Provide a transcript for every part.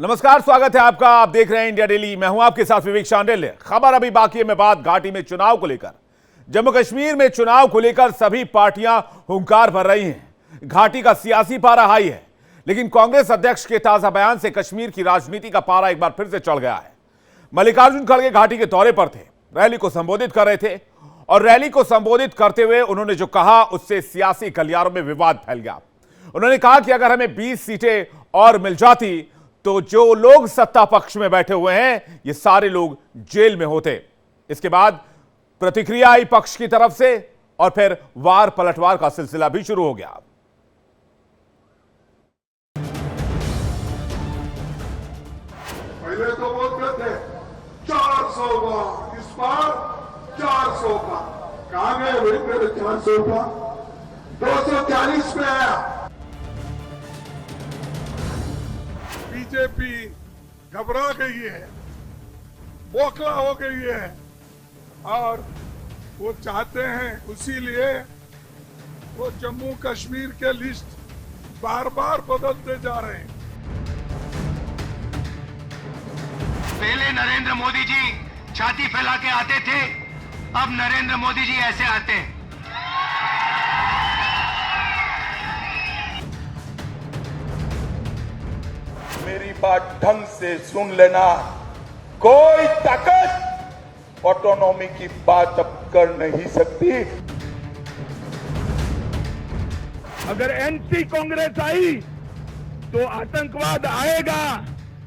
नमस्कार, स्वागत है आपका। आप देख रहे हैं इंडिया डेली। मैं हूं आपके साथ विवेक शांडिल्य। खबर अभी बाकी है में बात घाटी में चुनाव को लेकर। जम्मू कश्मीर में चुनाव को लेकर सभी पार्टियां हुंकार भर रही हैं। घाटी का सियासी पारा हाई है, लेकिन कांग्रेस अध्यक्ष के ताजा बयान से कश्मीर की राजनीति का पारा एक बार फिर से चढ़ गया है। मल्लिकार्जुन खड़गे घाटी के दौरे पर थे, रैली को संबोधित कर रहे थे और रैली को संबोधित करते हुए उन्होंने जो कहा उससे सियासी गलियारों में विवाद फैल गया। उन्होंने कहा कि अगर हमें 20 सीटें और मिल जाती तो जो लोग सत्ता पक्ष में बैठे हुए हैं ये सारे लोग जेल में होते। इसके बाद प्रतिक्रिया आई पक्ष की तरफ से और फिर वार पलटवार का सिलसिला भी शुरू हो गया। पहले तो बोलते थे 400 का, इस बार 400 का। कहां गए भाई मेरे 400 का? 240 पे आया। बीजेपी घबरा गई है, बोखला हो गई है और वो चाहते हैं, इसीलिए वो जम्मू कश्मीर के लिस्ट बार बार बदलते जा रहे हैं। पहले नरेंद्र मोदी जी छाती फैला के आते थे, अब नरेंद्र मोदी जी ऐसे आते हैं। मेरी बात ढंग से सुन लेना। कोई ताकत ऑटोनॉमी की बात अब कर नहीं सकती। अगर एंटी कांग्रेस आई तो आतंकवाद आएगा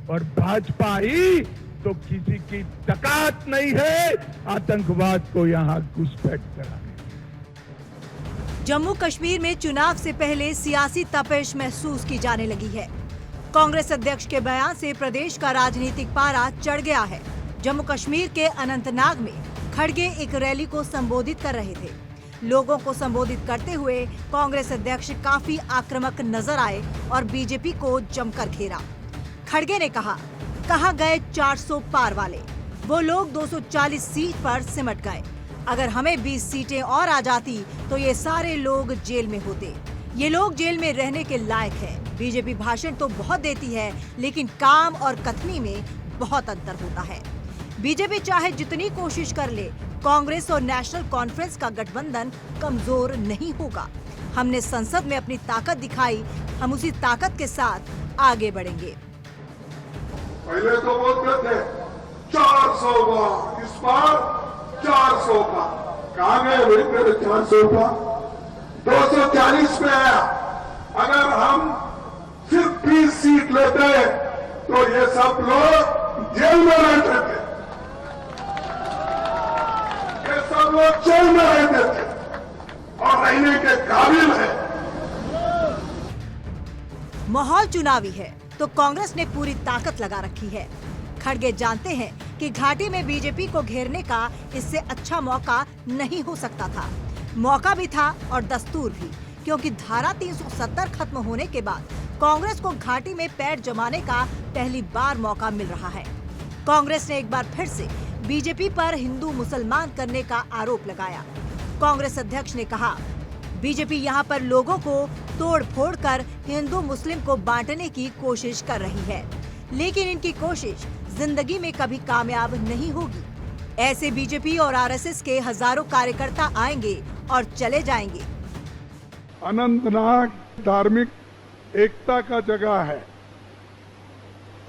और भाजपा आई तो किसी की ताकत नहीं है आतंकवाद को यहां घुसपैठ कराने। जम्मू कश्मीर में चुनाव से पहले सियासी तपिश महसूस की जाने लगी है। कांग्रेस अध्यक्ष के बयान से प्रदेश का राजनीतिक पारा चढ़ गया है। जम्मू कश्मीर के अनंतनाग में खड़गे एक रैली को संबोधित कर रहे थे। लोगों को संबोधित करते हुए कांग्रेस अध्यक्ष काफी आक्रामक नजर आए और बीजेपी को जमकर घेरा। खड़गे ने कहा गए 400 पार वाले, वो लोग 240 सीट पर सिमट गए। अगर हमें 20 सीटें और आ जाती तो ये सारे लोग जेल में होते। ये लोग जेल में रहने के लायक है। बीजेपी भाषण तो बहुत देती है, लेकिन काम और कथनी में बहुत अंतर होता है। बीजेपी चाहे जितनी कोशिश कर ले, कांग्रेस और नेशनल कॉन्फ्रेंस का गठबंधन कमजोर नहीं होगा। हमने संसद में अपनी ताकत दिखाई, हम उसी ताकत के साथ आगे बढ़ेंगे। पहले तो बोलते थे 400 का, इस बार 400 का। कहां गए भाई मेरे 400 का? 240 पे आया। अगर हम सिर्फ 20 सीट लेते तो ये सब लोग जेल में रहते थे। ये सब लोग जेल में रहते थे और रहने के काबिल है। माहौल चुनावी है तो कांग्रेस ने पूरी ताकत लगा रखी है। खड़गे जानते हैं कि घाटी में बीजेपी को घेरने का इससे अच्छा मौका नहीं हो सकता था। मौका भी था और दस्तूर भी, क्योंकि धारा 370 खत्म होने के बाद कांग्रेस को घाटी में पैर जमाने का पहली बार मौका मिल रहा है। कांग्रेस ने एक बार फिर से बीजेपी पर हिंदू मुसलमान करने का आरोप लगाया। कांग्रेस अध्यक्ष ने कहा, बीजेपी यहां पर लोगों को तोड़ फोड़ कर हिंदू मुस्लिम को बांटने की कोशिश कर रही है, लेकिन इनकी कोशिश जिंदगी में कभी कामयाब नहीं होगी। ऐसे बीजेपी और आरएसएस के हजारों कार्यकर्ता आएंगे और चले जाएंगे। अनंतनाग धार्मिक एकता का जगह है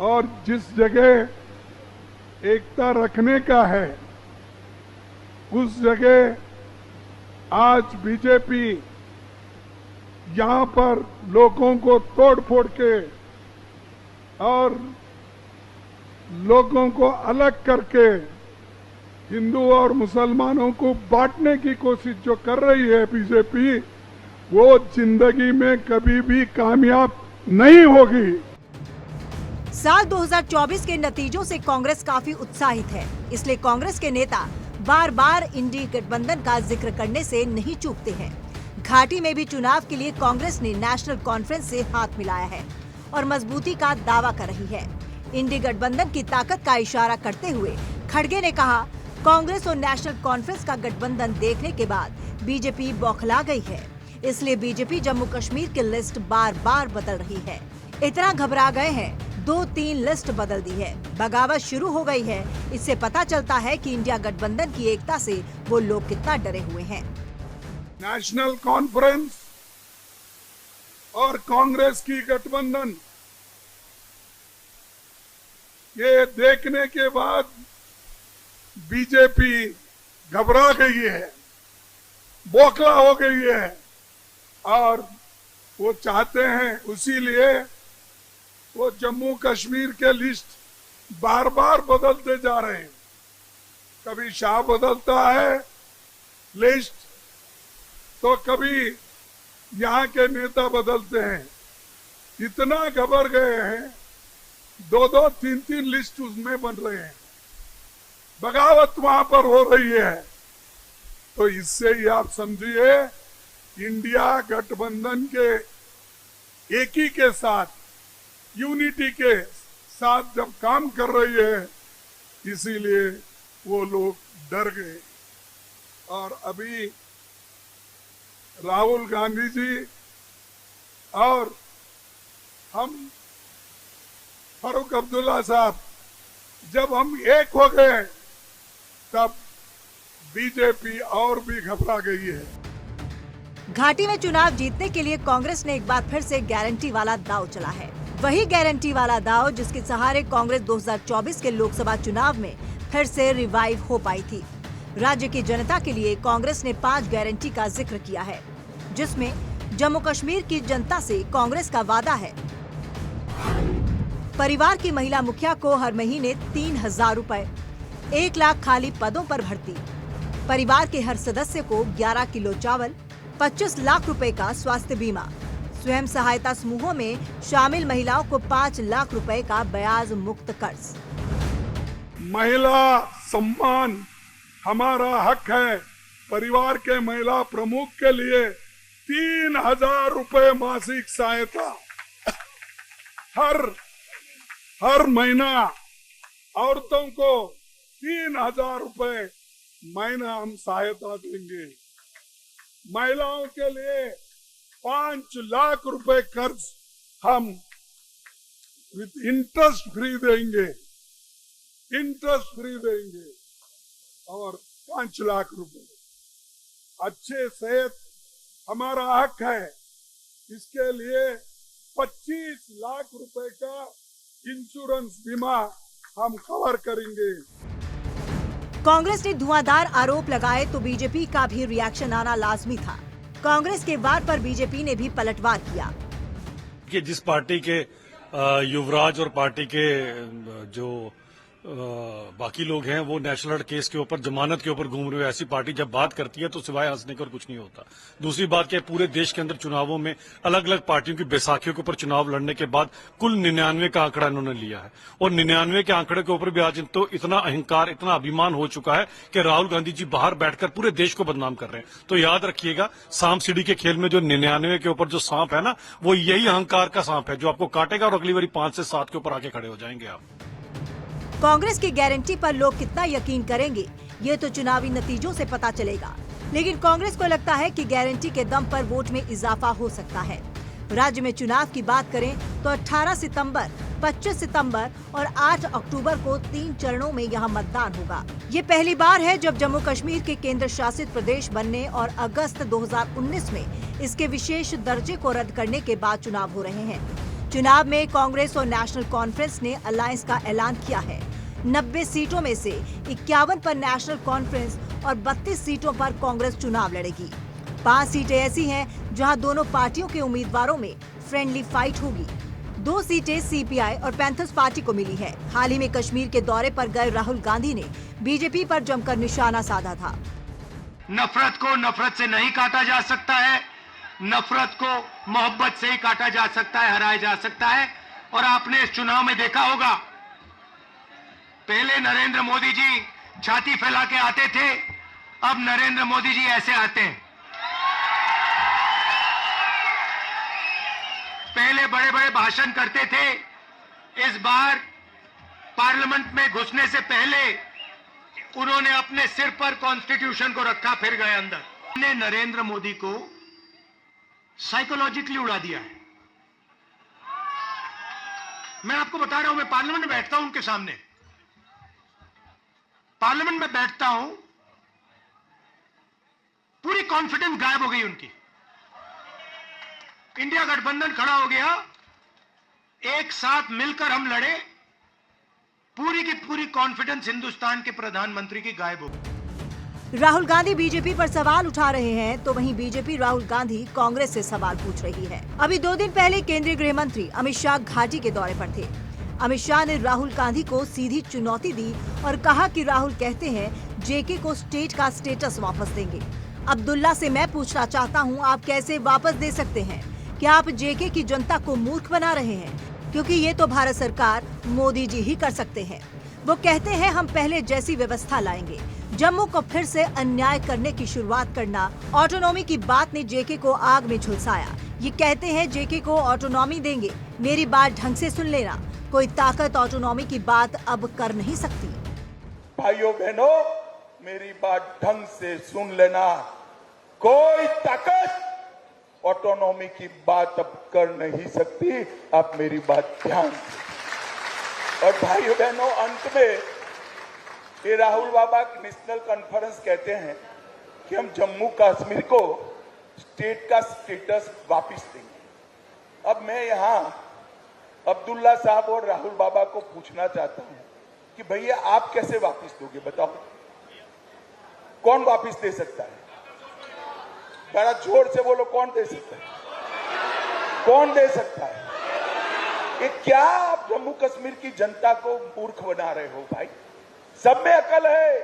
और जिस जगह एकता रखने का है उस जगह आज बीजेपी यहां पर लोगों को तोड़ फोड़ के और लोगों को अलग करके हिंदू और मुसलमानों को बांटने की कोशिश जो कर रही है बीजेपी, वो जिंदगी में कभी भी कामयाब नहीं होगी। साल 2024 के नतीजों से कांग्रेस काफी उत्साहित है, इसलिए कांग्रेस के नेता बार बार इंडी गठबंधन का जिक्र करने से नहीं चूकते हैं। घाटी में भी चुनाव के लिए कांग्रेस ने नेशनल कॉन्फ्रेंस से हाथ मिलाया है और मजबूती का दावा कर रही है। इंडी गठबंधन की ताकत का इशारा करते हुए खड़गे ने कहा, कांग्रेस और नेशनल कॉन्फ्रेंस का गठबंधन देखने के बाद बीजेपी बौखला गई है, इसलिए बीजेपी जम्मू कश्मीर की लिस्ट बार बार बदल रही है। इतना घबरा गए हैं 2-3 लिस्ट बदल दी है। बगावत शुरू हो गई है। इससे पता चलता है कि इंडिया गठबंधन की एकता से वो लोग कितना डरे हुए हैं। नेशनल कॉन्फ्रेंस और कांग्रेस की गठबंधन, ये देखने के बाद बीजेपी घबरा गई है, बौखला हो गई है और वो चाहते हैं, उसीलिए वो जम्मू कश्मीर के लिस्ट बार बार बदलते जा रहे हैं। कभी शाह बदलता है लिस्ट, तो कभी यहाँ के नेता बदलते हैं। इतना घबर गए हैं, 2-2, 3-3 लिस्ट उसमें बन रहे हैं। बगावत वहां पर हो रही है। तो इससे ही आप समझिए, इंडिया गठबंधन के एकी के साथ, यूनिटी के साथ जब काम कर रही है, इसीलिए वो लोग डर गए। और अभी राहुल गांधी जी और हम फारूक अब्दुल्ला साहब, जब हम एक हो गए, तब बीजेपी और भी घबरा गई है। घाटी में चुनाव जीतने के लिए कांग्रेस ने एक बार फिर से गारंटी वाला दांव चला है। वही गारंटी वाला दांव जिसके सहारे कांग्रेस 2024 के लोकसभा चुनाव में फिर से रिवाइव हो पाई थी। राज्य की जनता के लिए कांग्रेस ने 5 गारंटी का जिक्र किया है, जिसमें जम्मू कश्मीर की जनता से कांग्रेस का वादा है परिवार की महिला मुखिया को हर महीने 3,000 रुपए, 1 लाख खाली पदों पर भर्ती, परिवार के हर सदस्य को 11 किलो चावल, 25 लाख रुपए का स्वास्थ्य बीमा, स्वयं सहायता समूहों में शामिल महिलाओं को 5 लाख रुपए का ब्याज मुक्त कर्ज। महिला सम्मान हमारा हक है। परिवार के महिला प्रमुख के लिए 3,000 रुपए मासिक सहायता हर महीना, औरतों को 3,000 रुपए महीना हम सहायता देंगे। महिलाओं के लिए 5 लाख रुपए कर्ज हम विद इंटरेस्ट फ्री देंगे, और 5 लाख रुपए। अच्छे सेहत हमारा हक है, इसके लिए 25 लाख रुपए का इंश्योरेंस बीमा हम कवर करेंगे। कांग्रेस ने धुआंधार आरोप लगाए तो बीजेपी का भी रिएक्शन आना लाजमी था। कांग्रेस के वार पर बीजेपी ने भी पलटवार किया कि जिस पार्टी के युवराज और पार्टी के जो बाकी लोग हैं वो नेशनल केस के ऊपर, जमानत के ऊपर घूम रहे हो, ऐसी पार्टी जब बात करती है तो सिवाय हंसने का और कुछ नहीं होता। दूसरी बात क्या, पूरे देश के अंदर चुनावों में अलग अलग पार्टियों की बैसाखियों के ऊपर चुनाव लड़ने के बाद कुल 99 का आंकड़ा इन्होंने लिया है, और 99 के आंकड़े के ऊपर भी आज तो इतना अहंकार, इतना अभिमान हो चुका है कि राहुल गांधी जी बाहर बैठकर पूरे देश को बदनाम कर रहे हैं। तो याद रखिएगा, सांप सीढ़ी के खेल में जो 99 के ऊपर जो सांप है ना, वो यही अहंकार का सांप है जो आपको काटेगा और अगली बारी 5 से 7 के ऊपर आके खड़े हो जाएंगे आप। कांग्रेस की गारंटी पर लोग कितना यकीन करेंगे, ये तो चुनावी नतीजों से पता चलेगा। लेकिन कांग्रेस को लगता है कि गारंटी के दम पर वोट में इजाफा हो सकता है। राज्य में चुनाव की बात करें तो 18 सितंबर, 25 सितंबर और 8 अक्टूबर को 3 चरणों में यहां मतदान होगा। ये पहली बार है जब जम्मू कश्मीर के केंद्र शासित प्रदेश बनने और अगस्त 2019 में इसके विशेष दर्जे को रद्द करने के बाद चुनाव हो रहे हैं। चुनाव में कांग्रेस और नेशनल कॉन्फ्रेंस ने अलायंस का ऐलान किया है। 90 सीटों में से 51 पर नेशनल कॉन्फ्रेंस और 32 सीटों पर कांग्रेस चुनाव लड़ेगी। 5 सीटें ऐसी हैं जहां दोनों पार्टियों के उम्मीदवारों में फ्रेंडली फाइट होगी। 2 सीटें सीपीआई और पैंथर्स पार्टी को मिली है। हाल ही में कश्मीर के दौरे पर गए राहुल गांधी ने बीजेपी पर जमकर निशाना साधा था। नफरत को नफरत से नहीं काटा जा सकता है, नफरत को मोहब्बत से ही काटा जा सकता है, हराया जा सकता है। और आपने इस चुनाव में देखा होगा, पहले नरेंद्र मोदी जी छाती फैला के आते थे, अब नरेंद्र मोदी जी ऐसे आते हैं। पहले बड़े बड़े भाषण करते थे, इस बार पार्लियामेंट में घुसने से पहले उन्होंने अपने सिर पर कॉन्स्टिट्यूशन को रखा, फिर गए अंदर। उन्होंने नरेंद्र मोदी को साइकोलॉजिकली उड़ा दिया है। मैं आपको बता रहा हूं, मैं पार्लियामेंट में बैठता हूं, उनके सामने पार्लियामेंट में बैठता हूं, पूरी कॉन्फिडेंस गायब हो गई उनकी। इंडिया गठबंधन खड़ा हो गया, एक साथ मिलकर हम लड़े, पूरी की पूरी कॉन्फिडेंस हिंदुस्तान के प्रधानमंत्री की गायब हो गई। राहुल गांधी बीजेपी पर सवाल उठा रहे हैं तो वहीं बीजेपी राहुल गांधी कांग्रेस से सवाल पूछ रही है। अभी 2 दिन पहले केंद्रीय गृह मंत्री अमित शाह घाटी के दौरे पर थे। अमित शाह ने राहुल गांधी को सीधी चुनौती दी और कहा कि राहुल कहते हैं जेके को स्टेट का स्टेटस वापस देंगे। अब्दुल्ला से मैं पूछना चाहता हूं, आप कैसे वापस दे सकते हैं? क्या आप जेके की जनता को मूर्ख बना रहे हैं? क्योंकि ये तो भारत सरकार मोदी जी ही कर सकते हैं। वो कहते हैं हम पहले जैसी व्यवस्था लाएंगे। जम्मू को फिर से अन्याय करने की शुरुआत करना, ऑटोनॉमी की बात ने जेके को आग में झुलसाया। ये कहते हैं जेके को ऑटोनॉमी देंगे। मेरी बात ढंग से सुन लेना, कोई ताकत ऑटोनॉमी की बात अब कर नहीं सकती। भाइयों बहनों, मेरी बात ढंग से सुन लेना, कोई ताकत ऑटोनॉमी की बात अब कर नहीं सकती। आप मेरी बात ध्यान से। और भाइयों बहनों, अंत में ये राहुल बाबा नेशनल कॉन्फ्रेंस कहते हैं कि हम जम्मू कश्मीर को स्टेट का स्टेटस वापस देंगे। अब मैं यहां अब्दुल्ला साहब और राहुल बाबा को पूछना चाहता हूं कि भैया आप कैसे वापस दोगे, बताओ? कौन वापस दे सकता है? बड़ा जोर से बोलो, कौन दे सकता है? कौन दे सकता है? ये क्या आप जम्मू कश्मीर की जनता को मूर्ख बना रहे हो? भाई, सब में अकल है,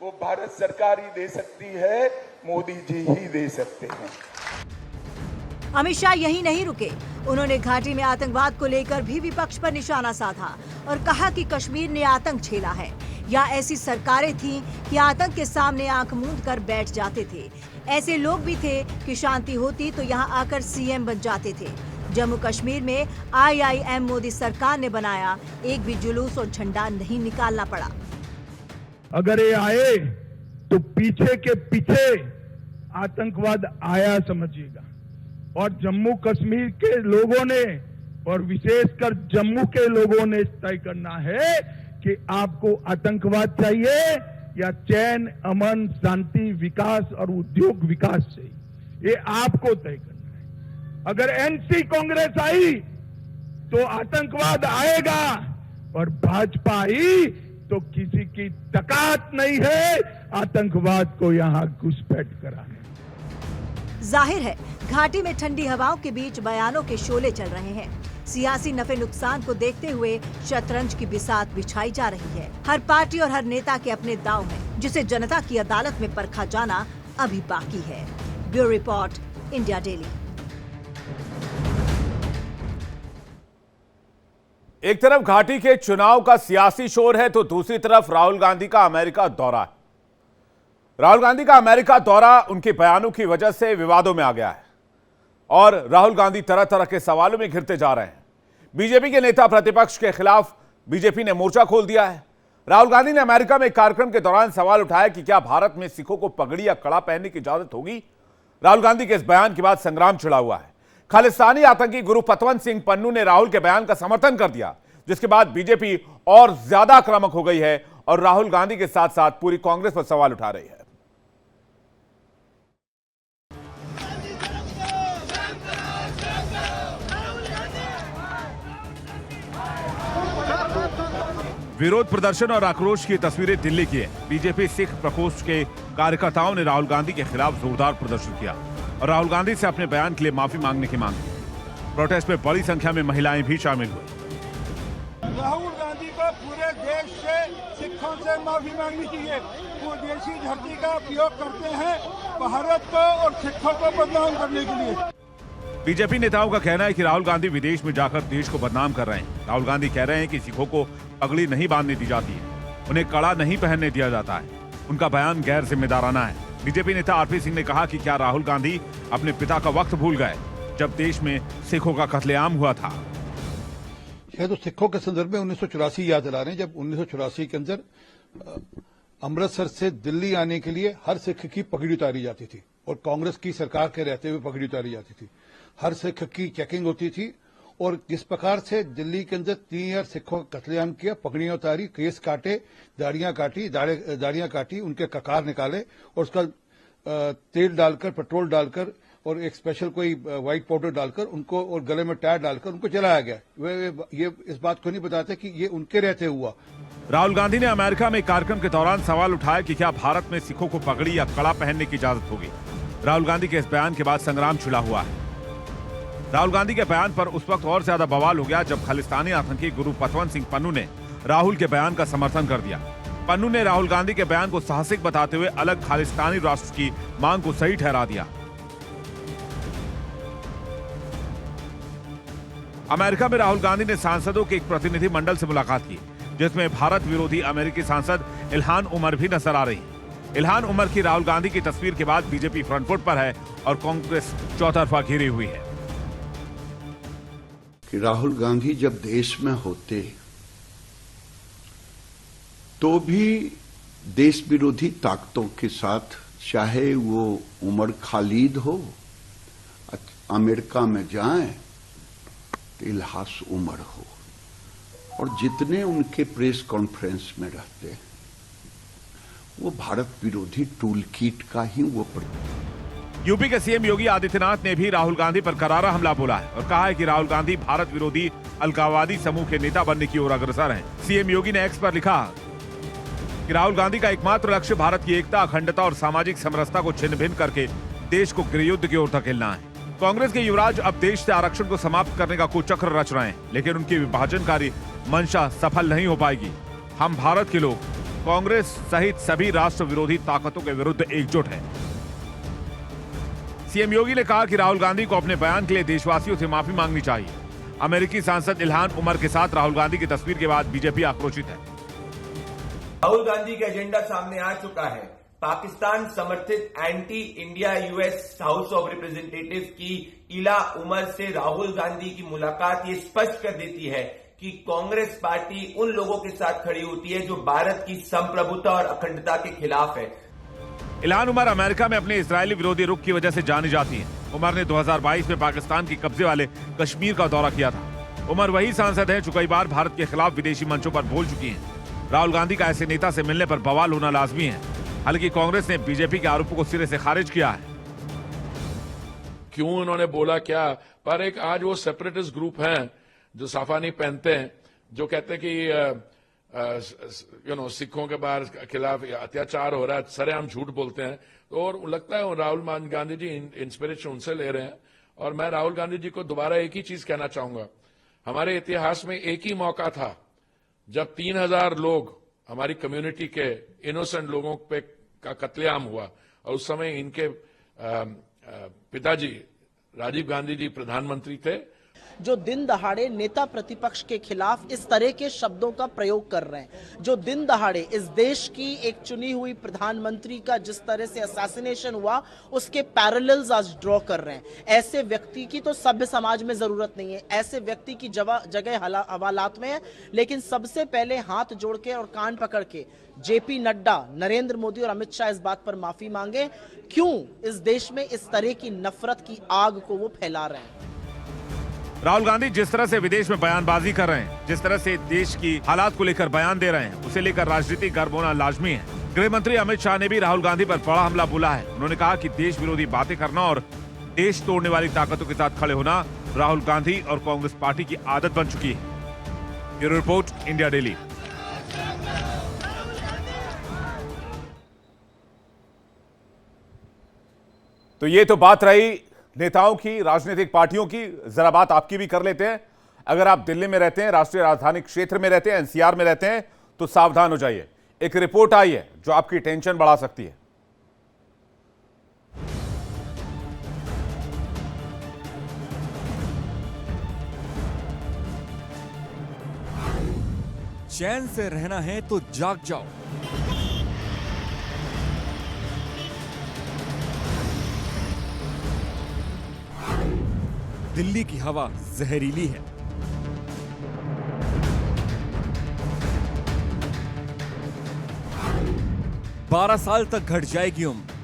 वो भारत सरकार ही दे सकती है, मोदी जी ही दे सकते हैं। अमित शाह यही नहीं रुके, उन्होंने घाटी में आतंकवाद को लेकर भी विपक्ष पर निशाना साधा और कहा कि कश्मीर ने आतंक झेला है या ऐसी सरकारें थीं कि आतंक के सामने आंख मूंद कर बैठ जाते थे। ऐसे लोग भी थे कि शांति होती तो यहाँ आकर सीएम बन जाते थे। जम्मू कश्मीर में IIM मोदी सरकार ने बनाया, एक भी जुलूस और झंडा नहीं निकालना पड़ा। अगर ये आए तो पीछे के पीछे आतंकवाद आया समझिएगा। और जम्मू कश्मीर के लोगों ने और विशेषकर जम्मू के लोगों ने तय करना है कि आपको आतंकवाद चाहिए या चैन, अमन, शांति, विकास और उद्योग विकास चाहिए। ये आपको तय करना है। अगर एनसी कांग्रेस आई तो आतंकवाद आएगा और भाजपा आई तो किसी की ताकत नहीं है आतंकवाद को यहां घुसपैठ कराने। जाहिर है घाटी में ठंडी हवाओं के बीच बयानों के शोले चल रहे हैं। सियासी नफे नुकसान को देखते हुए शतरंज की बिसात बिछाई जा रही है। हर पार्टी और हर नेता के अपने दांव हैं, जिसे जनता की अदालत में परखा जाना अभी बाकी है। Bureau report, India daily. एक तरफ घाटी के चुनाव का सियासी शोर है तो दूसरी तरफ राहुल गांधी का अमेरिका दौरा है। राहुल गांधी का अमेरिका दौरा उनके बयानों की वजह से विवादों में आ गया है और राहुल गांधी तरह तरह के सवालों में घिरते जा रहे हैं। बीजेपी के नेता प्रतिपक्ष के खिलाफ बीजेपी ने मोर्चा खोल दिया है। राहुल गांधी ने अमेरिका में कार्यक्रम के दौरान सवाल उठाया कि क्या भारत में सिखों को पगड़ी या कड़ा पहनने की इजाजत होगी। राहुल गांधी के इस बयान के बाद संग्राम छिड़ा हुआ है। खालिस्तानी आतंकी गुरु पतवंत सिंह पन्नू ने राहुल के बयान का समर्थन कर दिया, जिसके बाद बीजेपी और ज्यादा आक्रामक हो गई है और राहुल गांधी के साथ साथ पूरी कांग्रेस पर सवाल उठा रही है। विरोध प्रदर्शन और आक्रोश की तस्वीरें दिल्ली की है। बीजेपी सिख प्रकोष्ठ के कार्यकर्ताओं ने राहुल गांधी के खिलाफ जोरदार प्रदर्शन किया और राहुल गांधी से अपने बयान के लिए माफी मांगने की मांग की। प्रोटेस्ट में बड़ी संख्या में महिलाएं भी शामिल हुई। राहुल गांधी को पूरे देश से सिखों से माफी मांगनी चाहिए। वो देशी धरती का उपयोग करते हैं भारत को और सिखों को बदनाम करने के लिए। बीजेपी नेताओं का कहना है कि राहुल गांधी विदेश में जाकर देश को बदनाम कर रहे हैं। राहुल गांधी कह रहे हैं कि सिखों को पगड़ी नहीं बांधने दी जाती है, उन्हें कड़ा नहीं पहनने दिया जाता है। उनका बयान गैर जिम्मेदाराना है। बीजेपी नेता आरपी सिंह ने कहा कि क्या राहुल गांधी अपने पिता का वक्त भूल गए जब देश में सिखों का कत्लेआम हुआ था। शायद तो सिखों के संदर्भ में 1984 याद दिला रहे हैं, जब 1984 के अंदर अमृतसर से दिल्ली आने के लिए हर सिख की पगड़ी उतारी जाती थी और कांग्रेस की सरकार के रहते हुए पगड़ी उतारी जाती थी। हर सिख की चेकिंग होती थी और जिस प्रकार से दिल्ली के अंदर 3000 सिखों का कत्लेआम किया, पगड़ियां उतारी, केस काटे, दाढ़ियां काटी, उनके ककार निकाले और उसका तेल डालकर, पेट्रोल डालकर और एक स्पेशल कोई व्हाइट पाउडर डालकर उनको और गले में टायर डालकर उनको जलाया गया। ये इस बात को नहीं बताते कि ये उनके रहते हुआ। राहुल गांधी ने अमेरिका में एक कार्यक्रम के दौरान सवाल उठाया कि क्या भारत में सिखों को पगड़ी या कड़ा पहनने की इजाजत होगी। राहुल गांधी के इस बयान के बाद संग्राम छिड़ा हुआ है। राहुल गांधी के बयान पर उस वक्त और ज्यादा बवाल हो गया जब खालिस्तानी आतंकी गुरु पतवंत सिंह पन्नू ने राहुल के बयान का समर्थन कर दिया। पन्नू ने राहुल गांधी के बयान को साहसिक बताते हुए अलग खालिस्तानी राष्ट्र की मांग को सही ठहरा दिया। अमेरिका में राहुल गांधी ने सांसदों के एक प्रतिनिधि मंडल से मुलाकात की, जिसमें भारत विरोधी अमेरिकी सांसद इल्हान उमर भी नजर आ रही है। इल्हान उमर की राहुल गांधी की तस्वीर के बाद बीजेपी फ्रंट फुट पर है और कांग्रेस चौतरफा घिरी हुई है। कि राहुल गांधी जब देश में होते तो भी देश विरोधी ताकतों के साथ, चाहे वो उमर खालिद हो, अमेरिका में जाएं तो इल्हास उमर हो, और जितने उनके प्रेस कॉन्फ्रेंस में रहते हैं वो भारत विरोधी टूल किट का ही वो यूपी के सीएम योगी आदित्यनाथ ने भी राहुल गांधी पर करारा हमला बोला है और कहा है कि राहुल गांधी भारत विरोधी अलगाववादी समूह के नेता बनने की ओर अग्रसर हैं। सीएम योगी ने एक्स पर लिखा कि राहुल गांधी का एकमात्र लक्ष्य भारत की एकता, अखंडता और सामाजिक समरसता को छिन्न भिन्न करके देश को गृहयुद्ध की ओर धकेलना है। कांग्रेस के युवराज अब देश से आरक्षण को समाप्त करने का कुचक्र रच रहे हैं, लेकिन उनकी विभाजनकारी मंशा सफल नहीं हो पाएगी। हम भारत के लोग कांग्रेस सहित सभी राष्ट्र विरोधी ताकतों के विरुद्ध एकजुट हैं। सीएम योगी ने कहा कि राहुल गांधी को अपने बयान के लिए देशवासियों से माफी मांगनी चाहिए। अमेरिकी सांसद इल्हान उमर के साथ राहुल गांधी की तस्वीर के बाद बीजेपी आक्रोशित है। राहुल गांधी का एजेंडा सामने आ चुका है। पाकिस्तान समर्थित anti India US house of representatives की इला उमर से राहुल गांधी की मुलाकात ये स्पष्ट कर देती है कि कांग्रेस पार्टी उन लोगों के साथ खड़ी होती है जो भारत की संप्रभुता और अखंडता के खिलाफ है। इल्हान उमर अमेरिका में अपने इजरायली विरोधी रुख की वजह से जानी जाती है। उमर ने 2022 में पाकिस्तान के कब्जे वाले कश्मीर का दौरा किया था। उमर वही सांसद हैं जो कई बार भारत के खिलाफ विदेशी मंचों पर बोल चुकी हैं। राहुल गांधी का ऐसे नेता से मिलने पर बवाल होना लाजमी है। हालांकि कांग्रेस ने बीजेपी के आरोपों को सिरे से खारिज किया है। क्यों उन्होंने बोला क्या, पर एक आज वो सेपरेटिस्ट ग्रुप हैं जो साफा नहीं पहनते हैं, जो कहते हैं कि सिखों के बाहर खिलाफ अत्याचार हो रहा है, सरेआम झूठ बोलते हैं। तो और लगता है राहुल गांधी जी इंस्पिरेशन उनसे ले रहे हैं। और मैं राहुल गांधी जी को दोबारा एक ही चीज कहना चाहूंगा, हमारे इतिहास में एक ही मौका था जब 3000 लोग हमारी कम्युनिटी के इनोसेंट लोगों पे का कत्लेआम हुआ, और उस समय इनके पिताजी राजीव गांधी जी प्रधानमंत्री थे, जो दिन दहाड़े नेता प्रतिपक्ष के खिलाफ इस तरह के शब्दों का प्रयोग कर रहे हैं, जो दिन दहाड़े इस देश की एक चुनी हुई प्रधानमंत्री का जिस तरह से असैसिनेशन हुआ उसके पैरेलल्स आज ड्रॉ कर रहे हैं। ऐसे व्यक्ति की तो सभ्य समाज में जरूरत नहीं है, ऐसे व्यक्ति की जगह हवालात में है। लेकिन सबसे पहले हाथ जोड़ के और कान पकड़ के जेपी नड्डा, नरेंद्र मोदी और अमित शाह इस बात पर माफी मांगे, क्यों इस देश में इस तरह की नफरत की आग को वो फैला रहे हैं। राहुल गांधी जिस तरह से विदेश में बयानबाजी कर रहे हैं, जिस तरह से देश की हालात को लेकर बयान दे रहे हैं, उसे लेकर राजनीतिक गर्व होना लाजमी है। गृह मंत्री अमित शाह ने भी राहुल गांधी पर बड़ा हमला बोला है। उन्होंने कहा कि देश विरोधी बातें करना और देश तोड़ने वाली ताकतों के साथ खड़े होना राहुल गांधी और कांग्रेस पार्टी की आदत बन चुकी है। Bureau report, India daily. तो ये तो बात रही नेताओं की, राजनीतिक पार्टियों की। जरा बात आपकी भी कर लेते हैं। अगर आप दिल्ली में रहते हैं, राष्ट्रीय राजधानी क्षेत्र में रहते हैं, एनसीआर में रहते हैं, तो सावधान हो जाइए। एक रिपोर्ट आई है जो आपकी टेंशन बढ़ा सकती है। चैन से रहना है तो जाग जाओ। दिल्ली की हवा जहरीली है। बारह साल तक घट जाएगी उम्र।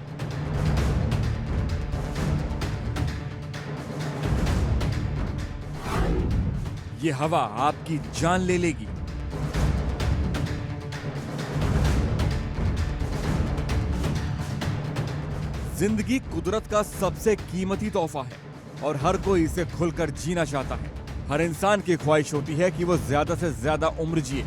ये हवा आपकी जान ले लेगी। जिंदगी कुदरत का सबसे कीमती तोहफा है और हर कोई इसे खुलकर जीना चाहता है। हर इंसान की ख्वाहिश होती है कि वो ज्यादा से ज्यादा उम्र जिए।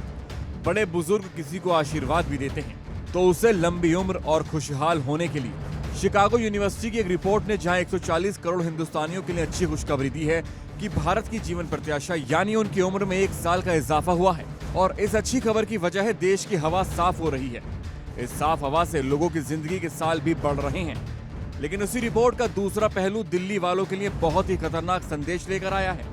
बड़े बुजुर्ग किसी को आशीर्वाद भी देते हैं तो उसे लंबी उम्र और खुशहाल होने के लिए शिकागो यूनिवर्सिटी की एक रिपोर्ट ने जहां 140 करोड़ हिंदुस्तानियों के लिए अच्छी खुशखबरी दी है कि भारत की जीवन प्रत्याशा यानी उनकी उम्र में 1 साल का इजाफा हुआ है। और इस अच्छी खबर की वजह है देश की हवा साफ हो रही है। इस साफ हवा से लोगों की जिंदगी के साल भी बढ़ रहे हैं। लेकिन उसी रिपोर्ट का दूसरा पहलू दिल्ली वालों के लिए बहुत ही खतरनाक संदेश लेकर आया है।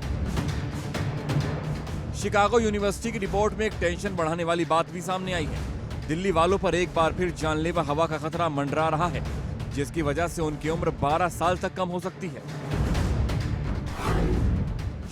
शिकागो यूनिवर्सिटी की रिपोर्ट में एक टेंशन बढ़ाने वाली बात भी सामने आई है। दिल्ली वालों पर एक बार फिर जानलेवा हवा का खतरा मंडरा रहा है, जिसकी वजह से उनकी उम्र 12 साल तक कम हो सकती है।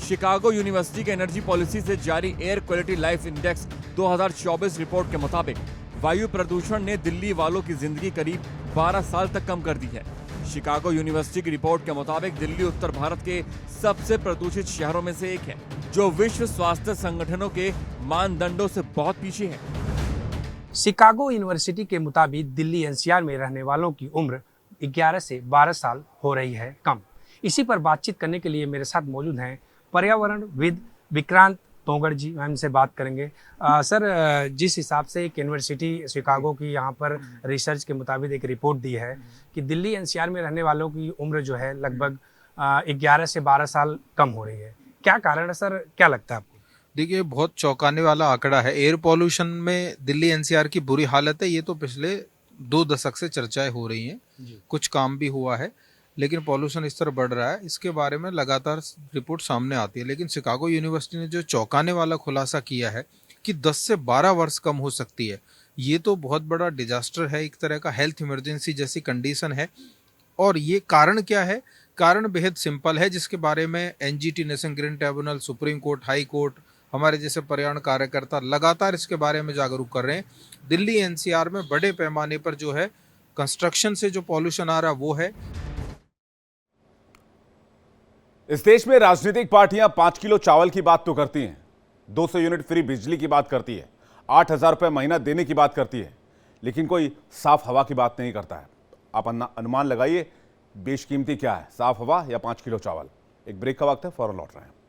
शिकागो यूनिवर्सिटी के एनर्जी पॉलिसी से जारी air quality life index 2024 report के मुताबिक वायु प्रदूषण ने दिल्ली वालों की जिंदगी करीब 12 साल तक कम कर दी है। शिकागो यूनिवर्सिटी की रिपोर्ट के मुताबिक दिल्ली उत्तर भारत के सबसे प्रदूषित शहरों में से एक है, जो विश्व स्वास्थ्य संगठनों के मानदंडों से बहुत पीछे है। शिकागो यूनिवर्सिटी के मुताबिक दिल्ली एनसीआर में रहने वालों की उम्र 11 से 12 साल हो रही है कम। इसी पर बातचीत करने के लिए मेरे साथ मौजूद हैं पर्यावरणविद विक्रांत तोंगड़ जी। हम इनसे बात करेंगे। सर, जिस हिसाब से एक यूनिवर्सिटी शिकागो की यहाँ पर रिसर्च के मुताबिक एक रिपोर्ट दी है कि दिल्ली एनसीआर में रहने वालों की उम्र जो है लगभग 11 से 12 साल कम हो रही है, क्या कारण है सर, क्या लगता है आपको? देखिए, बहुत चौंकाने वाला आंकड़ा है। एयर पॉल्यूशन में दिल्ली एनसीआर की बुरी हालत है। ये तो पिछले 2 दशक से चर्चाएं हो रही हैं, कुछ काम भी हुआ है, लेकिन पॉल्यूशन इस तरह बढ़ रहा है, इसके बारे में लगातार रिपोर्ट सामने आती है। लेकिन शिकागो यूनिवर्सिटी ने जो चौंकाने वाला खुलासा किया है कि 10 से 12 वर्ष कम हो सकती है, ये तो बहुत बड़ा डिजास्टर है, एक तरह का हेल्थ इमरजेंसी जैसी कंडीशन है। और ये कारण क्या है? कारण बेहद सिंपल है, जिसके बारे में NGT national green tribunal, supreme court, high court, हमारे जैसे पर्यावरण कार्यकर्ता लगातार इसके बारे में जागरूक कर रहे हैं। दिल्ली एनसीआर में बड़े पैमाने पर जो है कंस्ट्रक्शन से जो पॉल्यूशन आ रहा वो है। इस देश में राजनीतिक पार्टियां 5 किलो चावल की बात तो करती हैं, 200 यूनिट फ्री बिजली की बात करती है, 8,000 रुपये महीना देने की बात करती है, लेकिन कोई साफ हवा की बात नहीं करता है। आप अनुमान लगाइए बेशकीमती क्या है, साफ हवा या 5 किलो चावल? एक ब्रेक का वक्त है, फौरन लौट रहे हैं।